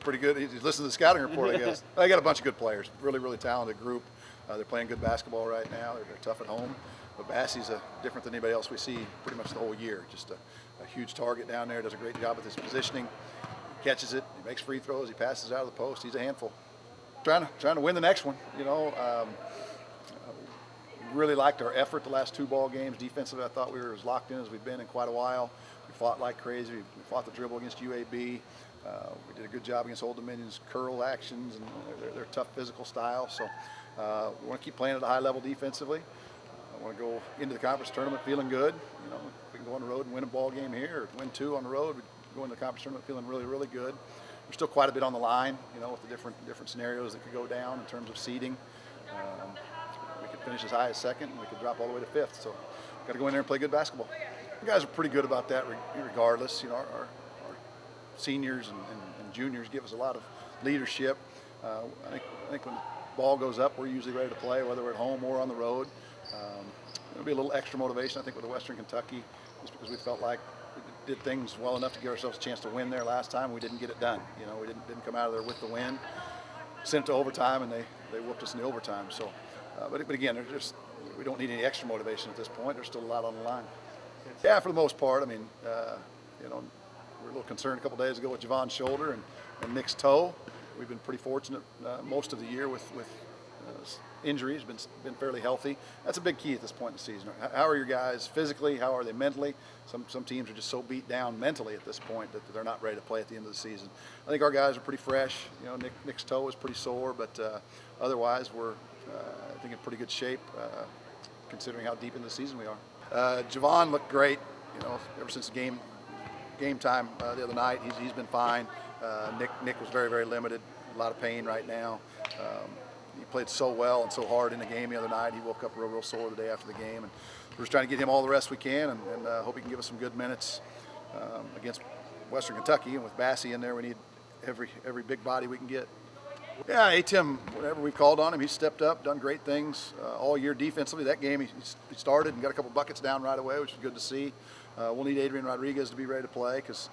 pretty good. He's listening to the scouting report, I guess. They got a bunch of good players, really talented group. They're playing good basketball right now. They're tough at home. But Bassey's different than anybody else we see pretty much the whole year. Just a huge target down there. Does a great job with his positioning. Catches it. He makes free throws. He passes out of the post. He's a handful. Trying to win the next one. Really liked our effort the last 2 ball games. Defensively, I thought we were as locked in as we've been in quite a while. We fought like crazy. We fought the dribble against UAB. We did a good job against Old Dominion's curl actions and their tough physical style. So we want to keep playing at a high level defensively. I want to go into the conference tournament feeling good. If we can go on the road and win a ball game here or win 2 on the road, we go into the conference tournament feeling really good. There's still quite a bit on the line, with the different scenarios that could go down in terms of seeding. We could finish as high as 2nd, and we could drop all the way to 5th. So got to go in there and play good basketball. The guys are pretty good about that regardless. Our seniors and juniors give us a lot of leadership. I think when the ball goes up, we're usually ready to play, whether we're at home or on the road. There'll be a little extra motivation, I think, with the Western Kentucky, just because we felt like we did things well enough to give ourselves a chance to win there last time. We didn't get it done. We didn't come out of there with the win. Sent it to overtime, and they whooped us in the overtime. So, but again, we don't need any extra motivation at this point. There's still a lot on the line. Yeah, for the most part. I mean, we were a little concerned a couple days ago with Javon's shoulder and Nick's toe. We've been pretty fortunate most of the year with injuries, been fairly healthy. That's a big key at this point in the season. How are your guys physically? How are they mentally? Some teams are just so beat down mentally at this point that they're not ready to play at the end of the season. I think our guys are pretty fresh. Nick's toe is pretty sore, but otherwise we're I think in pretty good shape considering how deep in the season we are. Javon looked great. Ever since game time the other night, he's been fine. Nick was very limited. A lot of pain right now. He played so well and so hard in the game the other night. He woke up real sore the day after the game, and we're just trying to get him all the rest we can, and hope he can give us some good minutes against Western Kentucky. And with Bassey in there, we need every big body we can get. Yeah, A-Tim, whenever we've called on him, he's stepped up, done great things all year defensively. That game he started and got a couple buckets down right away, which is good to see. We'll need Adrian Rodriguez to be ready to play because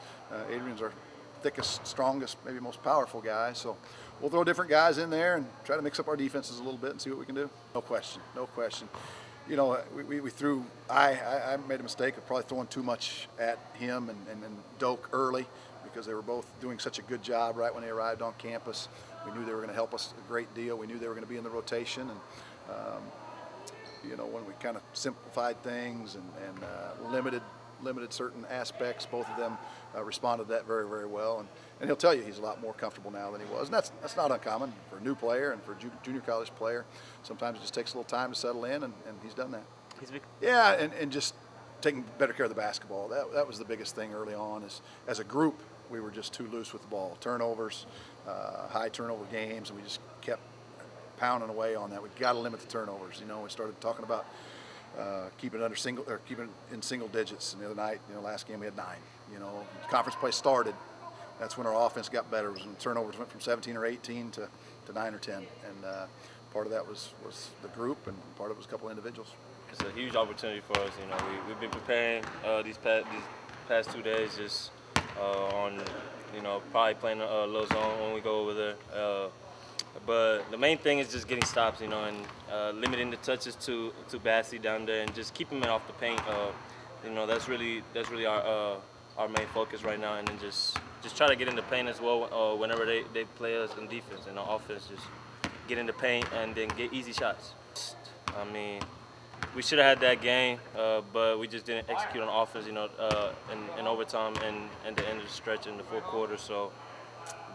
Adrian's our thickest, strongest, maybe most powerful guy. So we'll throw different guys in there and try to mix up our defenses a little bit and see what we can do. No question. I made a mistake of probably throwing too much at him and Doak early because they were both doing such a good job right when they arrived on campus. We knew they were going to help us a great deal. We knew they were going to be in the rotation, and when we kind of simplified things and limited certain aspects, both of them responded to that very well. And he'll tell you he's a lot more comfortable now than he was. And that's not uncommon for a new player and for a junior college player. Sometimes it just takes a little time to settle in, and he's done that. Yeah, and just taking better care of the basketball. That was the biggest thing early on. As a group, we were just too loose with the ball. Turnovers, high turnover games, and we just kept pounding away on that. We've got to limit the turnovers. We started talking about keeping it in single digits. And the other night, last game we had 9. Conference play started. That's when our offense got better. It was when turnovers went from 17 or 18 to 9 or 10. And part of that was the group, and part of it was a couple individuals. It's a huge opportunity for us. We've been preparing these past 2 days just on probably playing a low zone when we go over there. But the main thing is just getting stops, and limiting the touches to Bassey down there and just keeping him off the paint. That's really our main focus right now, and then just try to get in the paint as well whenever they play us in defense and on offense. Just get in the paint and then get easy shots. I mean, we should have had that game, but we just didn't execute on offense, in overtime and the end of the stretch in the fourth quarter. So.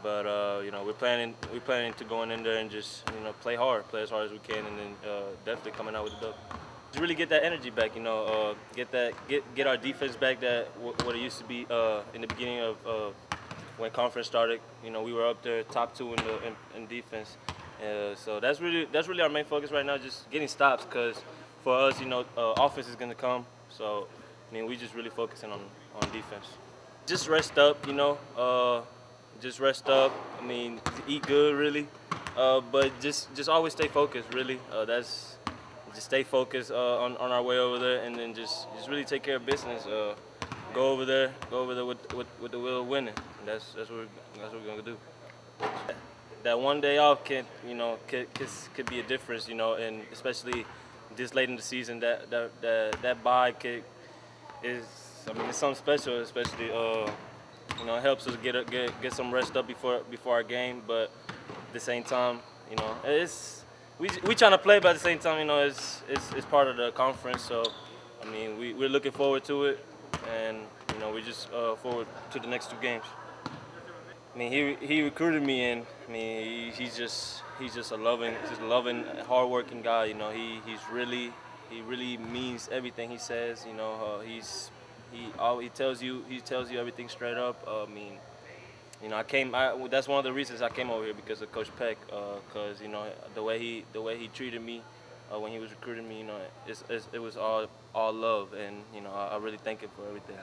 But we're planning to go in there and just play as hard as we can, and then definitely coming out with the dub. Just really get that energy back, get our defense back what it used to be in the beginning of when conference started. We were up there top 2 in defense, so that's really our main focus right now, just getting stops. Because for us, offense is gonna come. So we just really focusing on defense. Just rest up, Just rest up. Eat good, really. But just always stay focused, really. Just stay focused on our way over there, and then just really take care of business. Go over there with the will of winning. And that's what we're gonna do. that one day off could be a difference, and especially this late in the season, that bye is, I mean, it's something special, especially it helps us get some rest up before our game, but at the same time, it's we trying to play, but at the same time, it's part of the conference, so I mean, we're looking forward to it, and we just forward to the next 2 games. I mean, he recruited me in. I mean, he's just a loving, hardworking guy. He really means everything he says. He tells you everything straight up. I mean, that's one of the reasons I came over here, because of Coach Peck. Because the way he treated me when he was recruiting me, it was all love, and I really thank him for everything.